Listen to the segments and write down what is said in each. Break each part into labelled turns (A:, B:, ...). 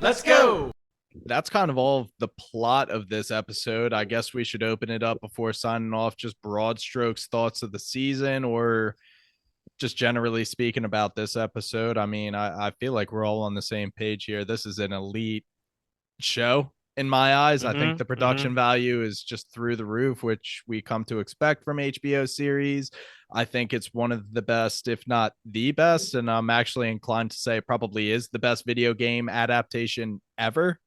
A: Let's go.
B: That's kind of all of the plot of this episode. I guess we should open it up before signing off. Just broad strokes, thoughts of the season, or just generally speaking about this episode. I mean, I feel like we're all on the same page here. This is an elite show in my eyes. I think the production value is just through the roof, which we come to expect from HBO series. I think it's one of the best, if not the best, and I'm actually inclined to say probably is the best video game adaptation ever.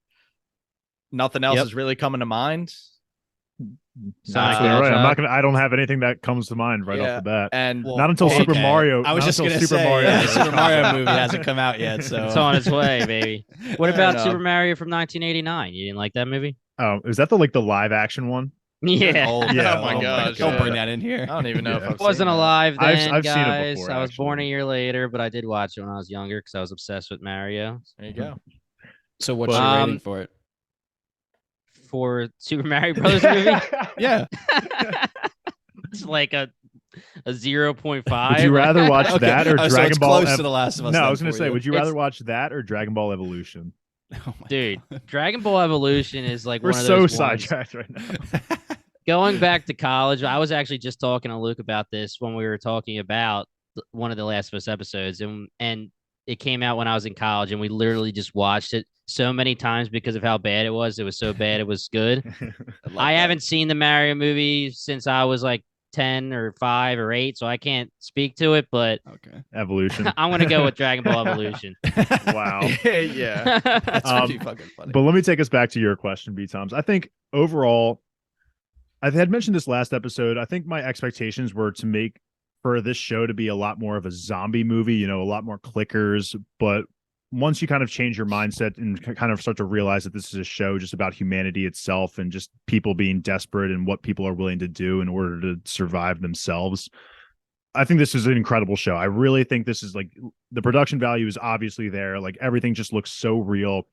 B: Nothing else is really coming to mind.
C: Right. I don't have anything that comes to mind right off the bat.
B: And
C: not until Super Mario.
A: I was just going to say, the Super Mario movie hasn't come out yet, so
D: it's on its way, baby. What about Super Mario from 1989? You didn't like that movie?
C: Oh, is that the live action one?
D: Yeah.
B: Oh my gosh.
A: Don't bring that in here.
B: I don't even know if
D: I wasn't alive then,
C: I've
D: guys.
C: seen it before,
D: I was born a year later, but I did watch it when I was younger because I was obsessed with Mario.
B: There you go.
A: So what's your rating for it?
D: For Super Mario Brothers movie?
A: Yeah.
D: It's like a 0.5.
C: Would you rather watch that or Dragon Ball?
A: Close to The Last of Us.
C: No, I was going to say, would you rather watch that or Dragon Ball Evolution?
A: Oh
D: Dude, Dragon Ball Evolution is like
C: we're
D: one of those
C: so sidetracked right now.
D: Going back to college, I was actually just talking to Luke about this when we were talking about one of the Last of Us episodes, and it came out when I was in college, and we literally just watched it so many times because of how bad it was. It was so bad it was good. I haven't seen the Mario movie since I was like 10 or 5 or 8, so I can't speak to it, but
C: Evolution.
D: I'm going to go with Dragon Ball Evolution.
C: Wow.
B: Yeah.
A: That's pretty fucking funny.
C: But let me take us back to your question, B-Toms. I think overall, I had mentioned this last episode. I think my expectations were to make for this show to be a lot more of a zombie movie, a lot more clickers. But once you kind of change your mindset and kind of start to realize that this is a show just about humanity itself and just people being desperate and what people are willing to do in order to survive themselves, I think this is an incredible show. I really think this is like the production value is obviously there. Like everything just looks so real.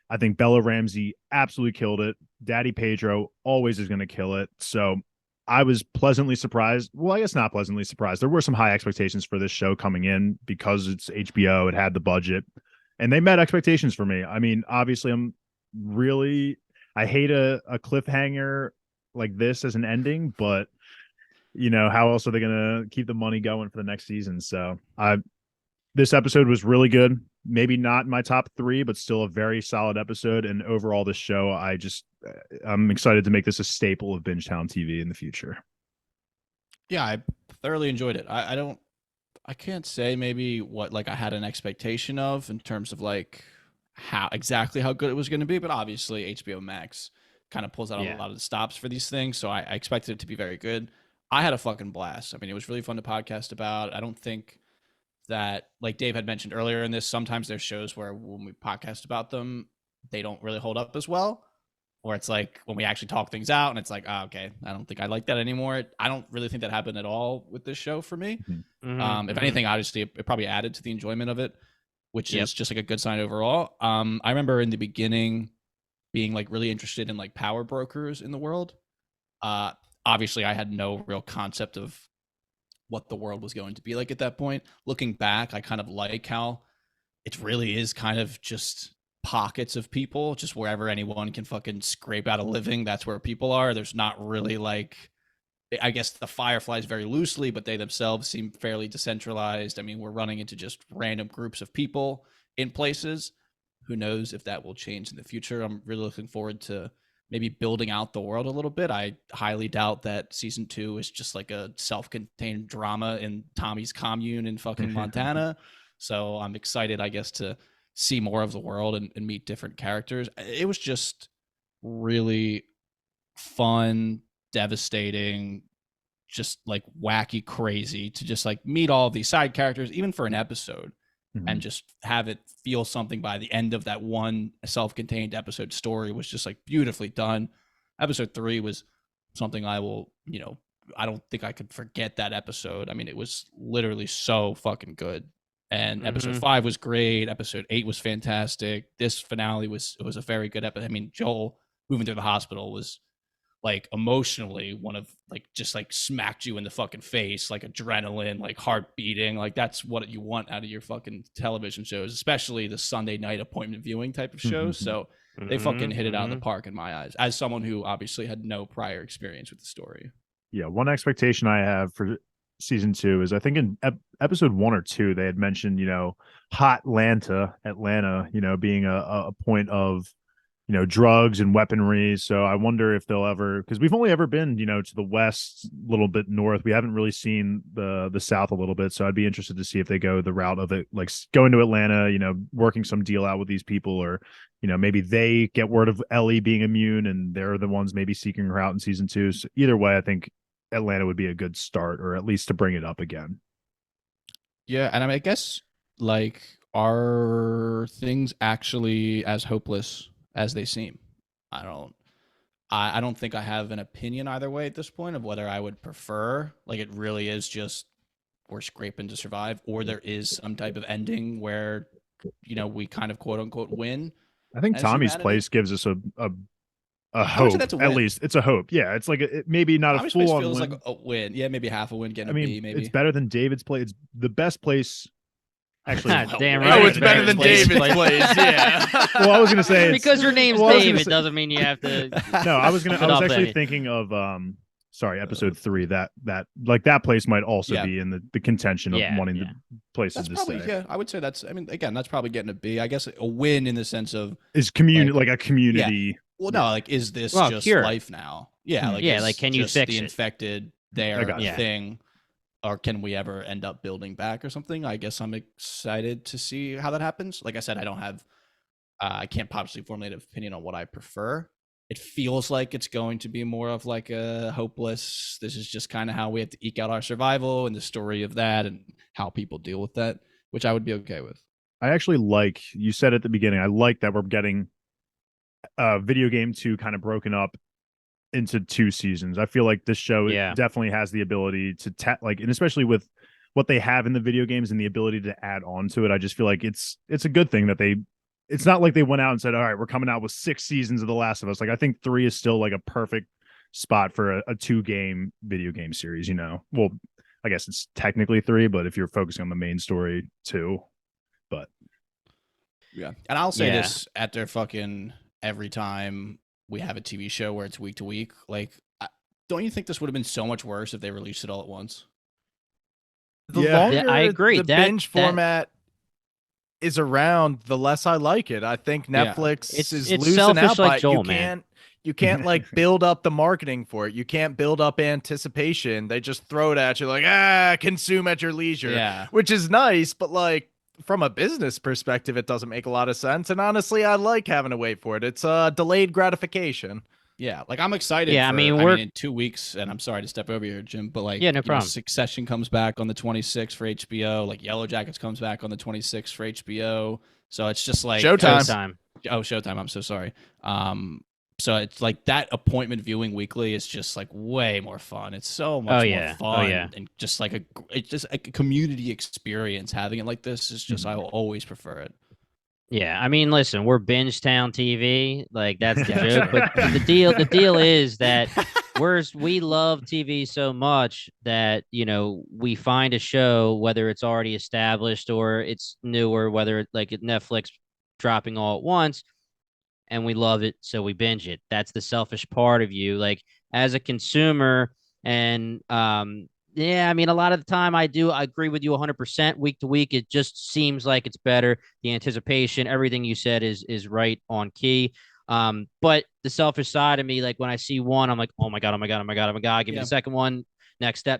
C: I think Bella Ramsey absolutely killed it. Daddy Pedro always is going to kill it. So I was pleasantly surprised. Well, I guess not pleasantly surprised. There were some high expectations for this show coming in because it's HBO. It had the budget. And they met expectations for me. I mean, obviously, I hate a cliffhanger like this as an ending, but, how else are they going to keep the money going for the next season? So this episode was really good. Maybe not in my top 3, but still a very solid episode. And overall, this show, I'm excited to make this a staple of Bingetown TV in the future.
A: Yeah, I thoroughly enjoyed it. I can't say maybe what I had an expectation of in terms of how good it was going to be, but obviously HBO Max kind of pulls out a lot of the stops for these things, so I expected it to be very good. I had a fucking blast. I mean, it was really fun to podcast about. I don't think that, like Dave had mentioned earlier in this, sometimes there's shows where when we podcast about them, they don't really hold up as well. Or it's like when we actually talk things out and it's like, okay, I don't think I like that anymore. I don't really think that happened at all with this show for me. If anything, obviously, it probably added to the enjoyment of it, which is just like a good sign overall. I remember in the beginning being really interested in power brokers in the world. Obviously, I had no real concept of what the world was going to be like at that point. Looking back, I kind of like how it really is kind of just pockets of people, just wherever anyone can fucking scrape out a living, that's where people are. There's not really I guess the Fireflies very loosely, but they themselves seem fairly decentralized. I mean, we're running into just random groups of people in places. Who knows if that will change in the future? I'm really looking forward to maybe building out the world a little bit. I highly doubt that season 2 is just like a self-contained drama in Tommy's commune in fucking Montana. So I'm excited, I guess, to see more of the world and meet different characters. It was just really fun, devastating, just wacky, crazy to just meet all of these side characters, even for an episode, and just have it feel something by the end of that one self-contained episode story was just beautifully done. Episode 3 was something I will, I don't think I could forget that episode. I mean, it was literally so fucking good. And episode 5 was great. Episode 8 was fantastic. This finale was a very good episode. I mean, Joel moving through the hospital was like emotionally one of like just like smacked you in the fucking face, like adrenaline, like heart beating. Like that's what you want out of your fucking television shows, especially the Sunday night appointment viewing type of shows. So they fucking hit it out of the park in my eyes, as someone who obviously had no prior experience with the story.
C: Yeah, one expectation I have for season 2 is I think in episode 1 or 2 they had mentioned, hot Atlanta, being a point of, drugs and weaponry. So I wonder if they'll ever, because we've only ever been, to the west, a little bit north. We haven't really seen the south a little bit. So I'd be interested to see if they go the route of it, like going to Atlanta, working some deal out with these people, or maybe they get word of Ellie being immune and they're the ones maybe seeking her out in season 2. So either way, I think Atlanta would be a good start, or at least to bring it up again.
A: Yeah, and I mean, I guess like, are things actually as hopeless as they seem? I don't think I have an opinion either way at this point of whether I would prefer, like, it really is just we're scraping to survive, or there is some type of ending where we kind of quote unquote win.
C: I think Tommy's place gives us a hope.
A: That's a
C: at
A: win.
C: least it's a hope. Yeah, it's like maybe not
A: Tommy's
C: a full on
A: feels
C: win.
A: like a win. Yeah, maybe half a win, getting
C: I mean,
A: a B. Maybe
C: it's better than David's place. It's the best place. Actually,
D: Damn
B: Oh,
D: right.
B: it's better than David's place. Yeah.
C: well, I was gonna say
D: Because your name's
C: well, I was gonna
D: David
C: say-
D: doesn't mean you have to.
C: No, I was
D: Put
C: actually
D: up any.
C: thinking of episode 3. That like that place might also
A: Yeah.
C: be in the contention of wanting
D: yeah.
C: the places
A: that's
C: to
A: probably
C: stay.
A: yeah. I would say that's. I mean, again, that's probably getting a B. I guess a win in the sense of,
C: Is community like a community?
A: well, no, like, is this
D: Well,
A: just
D: cure.
A: life now? Yeah, like,
D: Yeah,
A: is
D: like, can you
A: just
D: fix
A: the
D: it?
A: infected
C: I
A: there
C: got
A: a
C: you.
A: thing, or can we ever end up building back or something? I guess I'm excited to see how that happens. Like I said, I don't have, I can't possibly formulate an opinion on what I prefer. It feels like it's going to be more of like a hopeless, this is just kind of how we have to eke out our survival, and the story of that and how people deal with that, which I would be okay with.
C: I actually like, you said at the beginning, I like that we're getting video game 2 kind of broken up into 2 seasons. I feel like this show
D: Yeah.
C: definitely has the ability to and especially with what they have in the video games and the ability to add on to it. I just feel like it's a good thing that it's not like they went out and said, all right, we're coming out with 6 seasons of The Last of Us. Like, I think 3 is still like a perfect spot for a 2-game video game series, Well, I guess it's technically 3, but if you're focusing on the main story, 2. But
A: Yeah. And I'll say
D: Yeah.
A: this after fucking every time we have a TV show where it's week to week, like, don't you think this would have been so much worse if they released it all at once?
B: The
C: Yeah.
B: longer
D: Yeah, I agree.
B: the
D: That-
B: binge
D: that-
B: format is around, the less I like it. I think
A: Yeah.
B: Netflix
D: It's
B: losing
D: selfish
B: out
D: like
B: by it.
D: Joel, man.
B: You can't like build up the marketing for it. You can't build up anticipation. They just throw it at you like, consume at your leisure.
A: Yeah.
B: Which is nice, but like, from a business perspective, it doesn't make a lot of sense. And honestly, I like having to wait for it. It's delayed gratification.
A: Yeah, like, I'm excited.
D: Yeah, I
A: for,
D: mean, we're-
A: in 2 weeks, and I'm sorry to step over here, Jim, but like,
D: Yeah, no
A: you know,
D: problem.
A: Succession comes back on the 26th for HBO. Like, Yellow Jackets comes back on the 26th for HBO. So it's just like
B: Showtime.
D: Showtime.
A: Oh, Showtime. I'm so sorry. So it's like that appointment viewing weekly is just like way more fun. It's so much more fun. And just like it's just like a community experience. Having it like this is just, I will always prefer it.
D: Yeah, I mean, listen, we're Bingetown TV, like that's the joke. But the deal is that we love TV so much that we find a show, whether it's already established or it's newer, whether it's like Netflix dropping all at once, and we love it, so we binge it. That's the selfish part of you, like as a consumer, and yeah, I mean, a lot of the time I agree with you 100%. Week to week, it just seems like it's better. The anticipation, everything you said is right on key. But the selfish side of me, like when I see one, I'm like, oh my God, give me the second one. Next step.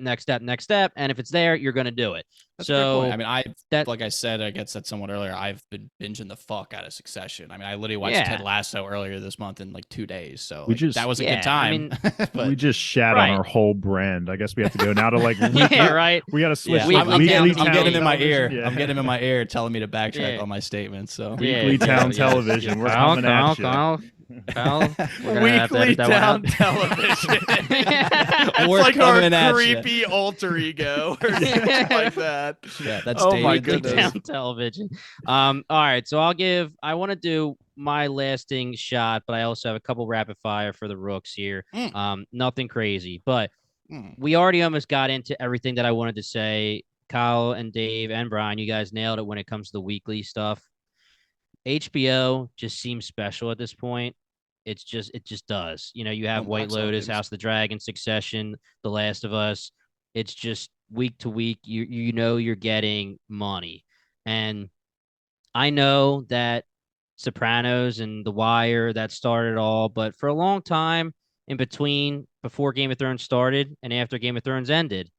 D: And if it's there, you're going to do it.
A: That's a great
D: so
A: point. I mean, like I said, I guess said somewhat earlier, I've been binging the fuck out of Succession. I mean, I literally watched Ted Lasso earlier this month in like 2 days. So that was a good time.
C: We just shat on our whole brand. I guess we have to go now to like
D: right.
C: We got to switch.
A: Yeah.
C: to
A: I'm
C: Weekly
A: getting
C: Town
A: him in my
C: Television.
A: ear.
C: Yeah.
A: I'm getting him in my ear, telling me to backtrack on my statements. So
C: Weekly Town Television. We're coming at you.
D: Kyle,
B: Weekly Town Television. It's
A: We're
B: like our
A: coming at
B: creepy alter ego or something like that.
A: Yeah, that's
B: oh my
A: David.
B: goodness.
D: Town Television. All right, so I want to do my lasting shot, but I also have a couple rapid fire for the rooks here. Nothing crazy, but we already almost got into everything that I wanted to say. Kyle and Dave and Brian, you guys nailed it when it comes to the weekly stuff. HBO just seems special at this point. It just does. You know, you have White Lotus, House of the Dragon, Succession, The Last of Us. It's just week to week. You know you're getting money, and I know that Sopranos and The Wire that started all, but for a long time in between, before Game of Thrones started and after Game of Thrones ended,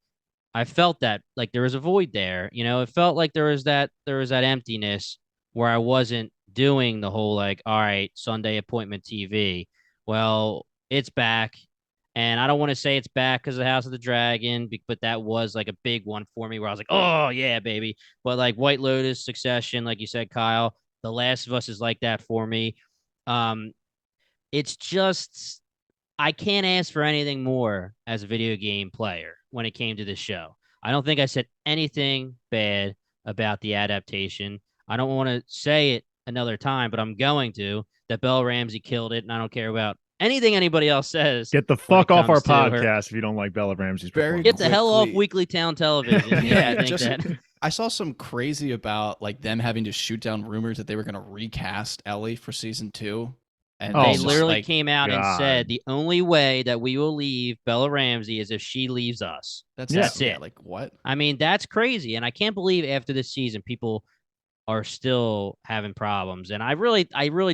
D: I felt that like there was a void there. You know, it felt like there was that emptiness where I wasn't doing the whole like, all right, Sunday appointment TV. Well, it's back. And I don't want to say it's back because of House of the Dragon, but that was like a big one for me where I was like, oh yeah, baby. But like White Lotus, Succession, like you said, Kyle, The Last of Us is like that for me. It's just I can't ask for anything more as a video game player when it came to this show. I don't think I said anything bad about the adaptation. I don't want to say it another time, but I'm going to. That Belle Ramsey killed it, and I don't care about anything anybody else says.
C: Get the fuck off our podcast if you don't like Bella Ramsey's performance.
D: Get the hell off Weekly Town Television. Yeah, I think that.
A: I saw some crazy about like them having to shoot down rumors that they were going to recast Ellie for season 2. And
D: they literally came out and said the only way that we will leave Bella Ramsey is if she leaves us. That's it.
A: Yeah, like what?
D: I mean, that's crazy. And I can't believe after this season, people are still having problems. And I really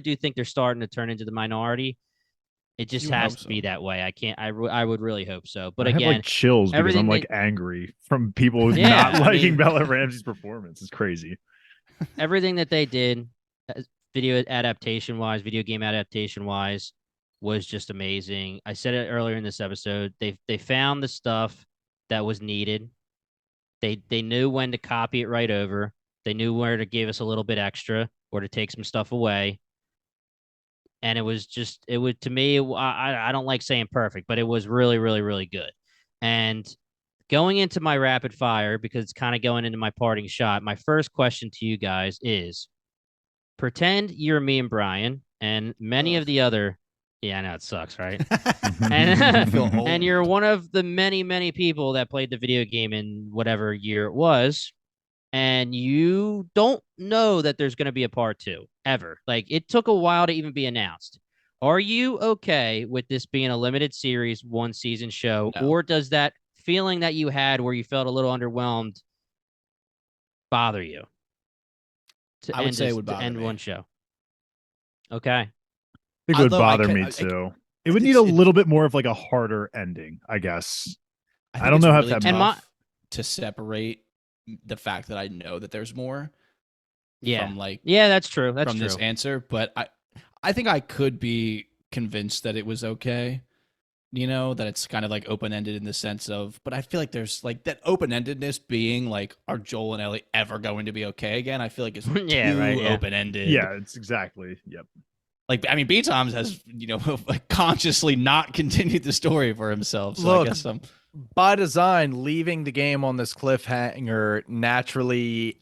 D: do think they're starting to turn into the minority. It just has to be that way. I would really hope so. But again,
C: I have like chills because I'm like angry from people not liking Bella Ramsey's performance. It's crazy.
D: Everything that they did, video game adaptation wise, was just amazing. I said it earlier in this episode. They found the stuff that was needed. They knew when to copy it right over. They knew where to give us a little bit extra or to take some stuff away. And to me, I don't like saying perfect, but it was really, really, really good. And going into my rapid fire, because it's kind of going into my parting shot, my first question to you guys is, pretend you're me and Brian and many of the other, yeah, I know it sucks, right? and you're one of the many, many people that played the video game in whatever year it was, and you don't know that there's going to be a part 2 ever. Like, it took a while to even be announced. Are you okay with this being a limited series, 1-season show, or does that feeling that you had where you felt a little underwhelmed bother you?
A: I would say it would bother me.
D: To end one show. Okay.
C: It would bother me too. It would need a little bit more of like a harder ending, I guess. I don't know how that tough
A: to separate the fact that I know that there's more.
D: Yeah.
A: From like,
D: yeah, that's true. That's
A: from
D: true.
A: This answer, but I think I could be convinced that it was okay. You know, that it's kind of like open-ended in the sense of, but I feel like there's like that open-endedness being like, are Joel and Ellie ever going to be okay again? I feel like it's too open-ended.
C: Yeah, it's exactly. Yep.
A: Like, I mean, B. Toms has, you know, consciously not continued the story for himself. So
B: Look,
A: I guess
B: by design, leaving the game on this cliffhanger naturally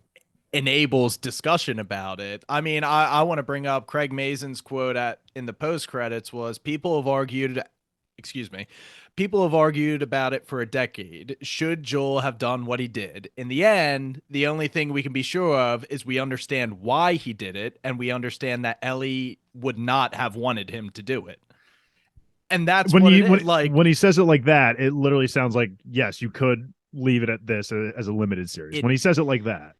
B: enables discussion about it. I mean, I want to bring up Craig Mazin's quote in the post credits was, people have argued about it for a decade. Should Joel have done what he did? In the end, the only thing we can be sure of is we understand why he did it, and we understand that Ellie would not have wanted him to do it. And that's when
C: he says it like that, it literally sounds like, yes, you could leave it at this as a limited series. When he says it like that,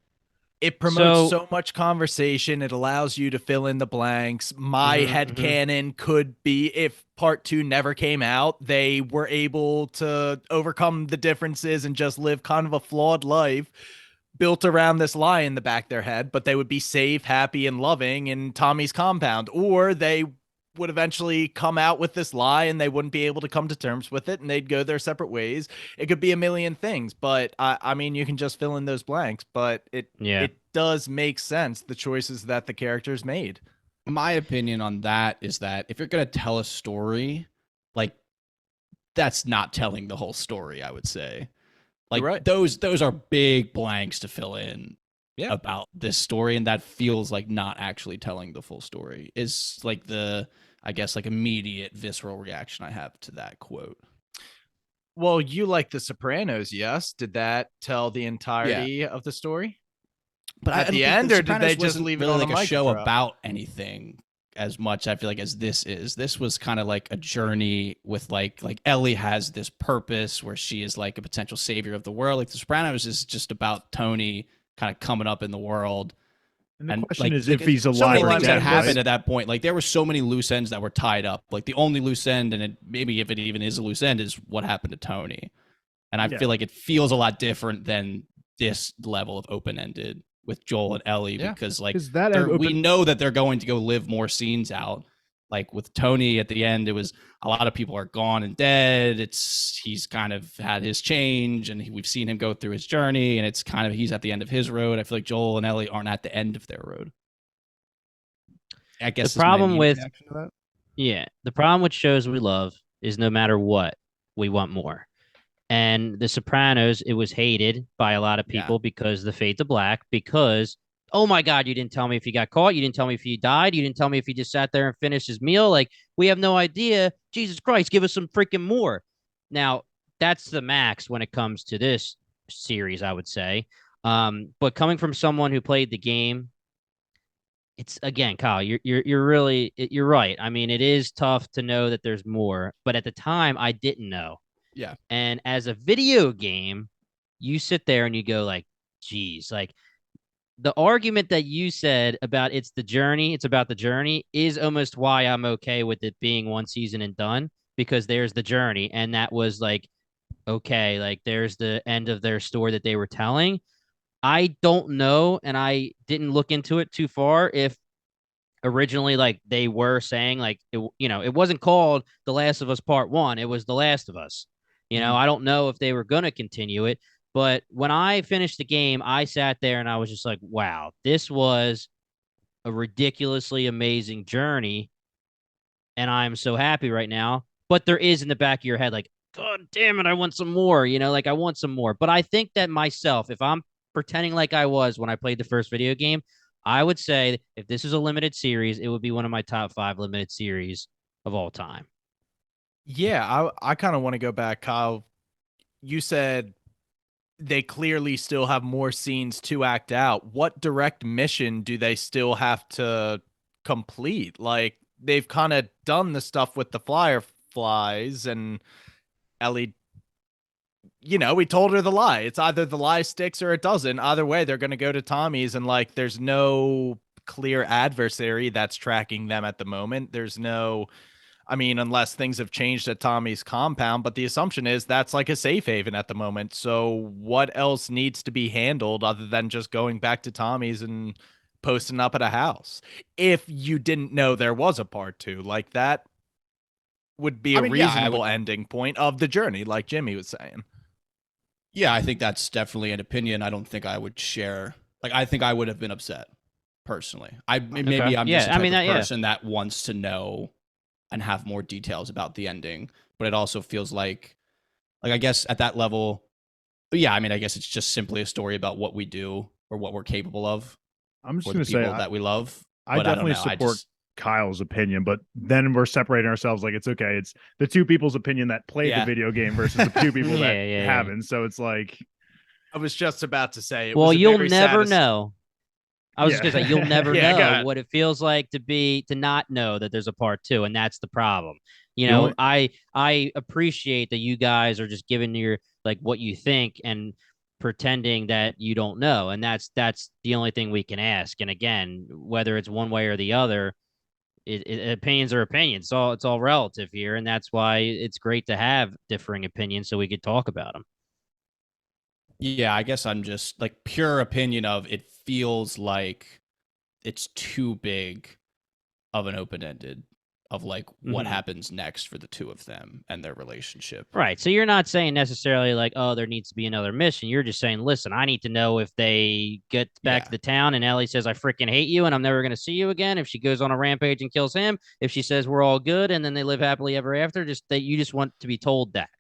B: it promotes so much conversation. It allows you to fill in the blanks. My headcanon could be, if part 2 never came out, they were able to overcome the differences and just live kind of a flawed life built around this lie in the back of their head, but they would be safe, happy, and loving in Tommy's compound. Or they would eventually come out with this lie and they wouldn't be able to come to terms with it and they'd go their separate ways. It could be a million things, but I mean, you can just fill in those blanks, but it does make sense, the choices that the characters made.
A: My opinion on that is that if you're going to tell a story, like, that's not telling the whole story, I would say. Like, those are big blanks to fill in. about this story, and that feels like not actually telling the full story is like the, I guess, like immediate visceral reaction I have to that quote.
B: Well, you like The Sopranos, yes? Did that tell the entirety of the story?
A: But
B: At
A: I don't
B: the
A: think
B: end,
A: The
B: or did they
A: Sopranos
B: just
A: wasn't
B: leave it
A: really
B: on
A: like
B: a mic
A: show
B: drop?
A: about anything as much, I feel like, as this is. This was kind of like a journey with like Ellie has this purpose where she is like a potential savior of the world. Like The Sopranos is just about Tony kind of coming up in the world.
C: And the question
A: like,
C: is if he's
A: so
C: alive
A: many
C: or
A: things
C: dead,
A: that happened
C: right?
A: at that point. Like there were so many loose ends that were tied up. Like the only loose end, and maybe if it even is a loose end, is what happened to Tony. And I feel like it feels a lot different than this level of open ended with Joel and Ellie, because like we know that they're going to go live more scenes out. Like with Tony at the end, it was a lot of people are gone and dead. He's kind of had his change, and we've seen him go through his journey, and it's kind of he's at the end of his road. I feel like Joel and Ellie aren't at the end of their road. I guess
D: the problem with
A: that.
D: The problem with shows we love is no matter what, we want more. And The Sopranos, it was hated by a lot of people because the fade to black, because, oh my God, you didn't tell me if he got caught. You didn't tell me if he died. You didn't tell me if he just sat there and finished his meal. Like, we have no idea. Jesus Christ, give us some freaking more. Now, that's the max when it comes to this series, I would say. But coming from someone who played the game, it's, again, Kyle, you're really, you're right. I mean, it is tough to know that there's more, but at the time I didn't know.
A: Yeah.
D: And as a video game, you sit there and you go like, geez, like the argument that you said about it's about the journey is almost why I'm okay with it being one season and done, because there's the journey. And that was like, okay, like there's the end of their story that they were telling. I don't know. And I didn't look into it too far if originally like they were saying like it wasn't called The Last of Us Part 1, it was The Last of Us. I don't know if they were going to continue it, but when I finished the game, I sat there and I was just like, wow, this was a ridiculously amazing journey, and I'm so happy right now. But there is in the back of your head like, God damn it, I want some more, like I want some more. But I think that myself, if I'm pretending like I was when I played the first video game, I would say if this is a limited series, it would be one of my top 5 limited series of all time.
B: Yeah, I kind of want to go back, Kyle. You said they clearly still have more scenes to act out. What direct mission do they still have to complete? Like, they've kind of done the stuff with the fireflies, and Ellie, we told her the lie. It's either the lie sticks or it doesn't. Either way, they're going to go to Tommy's, and like, there's no clear adversary that's tracking them at the moment. There's no, I mean, unless things have changed at Tommy's compound, but the assumption is that's like a safe haven at the moment. So what else needs to be handled other than just going back to Tommy's and posting up at a house? If you didn't know there was a part 2, like that would be a reasonable ending point of the journey, like Jimmy was saying.
A: Yeah, I think that's definitely an opinion I don't think I would share. Like, I think I would have been upset personally. Maybe I'm just the type of person that wants to know and have more details about the ending, but it also feels like I guess at that level, I mean, I guess it's just simply a story about what we do or what we're capable of.
C: I'm just going to say
A: that we love.
C: I definitely support Kyle's opinion, but then we're separating ourselves. Like, it's okay. It's the two people's opinion that played the video game versus the two people that haven't. So it's like,
B: I was just about to say,
D: you'll never know. I was just gonna say, you'll never know what it feels like to not know that there's a part 2, and that's the problem. I appreciate that you guys are just giving your like what you think and pretending that you don't know, and that's the only thing we can ask. And again, whether it's one way or the other, opinions are opinions. It's all relative here, and that's why it's great to have differing opinions so we could talk about them.
A: Yeah, I guess I'm just like pure opinion of it feels like it's too big of an open-ended of like what happens next for the two of them and their relationship.
D: Right. So you're not saying necessarily like, oh, there needs to be another mission. You're just saying, listen, I need to know if they get back to the town and Ellie says, I freaking hate you and I'm never going to see you again. If she goes on a rampage and kills him, if she says we're all good and then they live happily ever after, just that you just want to be told that.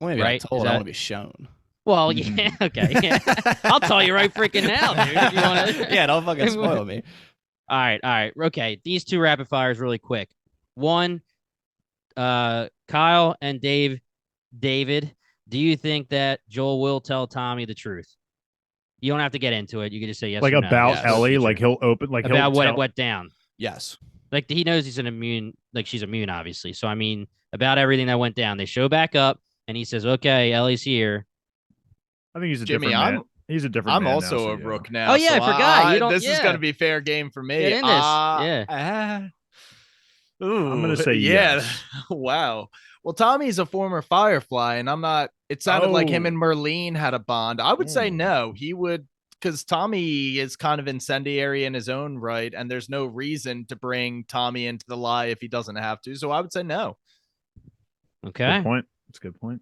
A: Well, maybe
D: right?
A: I want to be shown.
D: Well, yeah, okay. Yeah. I'll tell you right freaking now, dude. If you wanna...
A: Yeah, don't fucking spoil me.
D: All right. Okay, these two rapid fires really quick. One, Kyle and David, do you think that Joel will tell Tommy the truth? You don't have to get into it. You can just say yes
C: Like
D: or no.
C: about
A: Yes.
C: Ellie, like he'll open, like
D: About
C: he'll
D: what
C: tell-
D: went down.
A: Yes.
D: Like he knows he's an immune, like she's immune, obviously. So I mean, about everything that went down. They show back up, and he says, "Okay, Ellie's here."
C: I think he's a
B: Jimmy,
C: different man. He's a different.
B: I'm
C: man
B: also
C: now, so
B: a
C: yeah.
B: rook now.
D: Oh, yeah,
B: so
D: I forgot. You don't-
B: This is
D: yeah.
B: going to be fair game for me.
D: Get in this.
B: Ooh,
C: I'm gonna say
B: yeah.
C: yes.
B: Wow. Well, Tommy's a former Firefly, and I'm not. It sounded like him
C: Oh.
B: and Merlene had a bond. I would say
C: Hmm.
B: no. He would, because Tommy is kind of incendiary in his own right, and there's no reason to bring Tommy into the lie if he doesn't have to. So I would say no.
D: Okay.
C: Good point. That's a good point.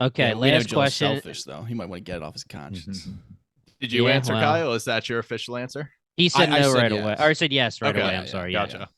D: Okay.
A: Yeah, we know
D: Last
A: Joel's
D: question.
A: selfish though. He might want to get it off his conscience.
C: Mhm.
B: Did you
D: Yeah,
B: answer,
D: well.
B: Kyle? Is that your official answer?
D: He said
A: I
D: no
A: said
D: right
A: yes.
D: away. Or he said yes right
B: Okay,
D: away. I'm
A: yeah,
D: sorry.
B: Gotcha.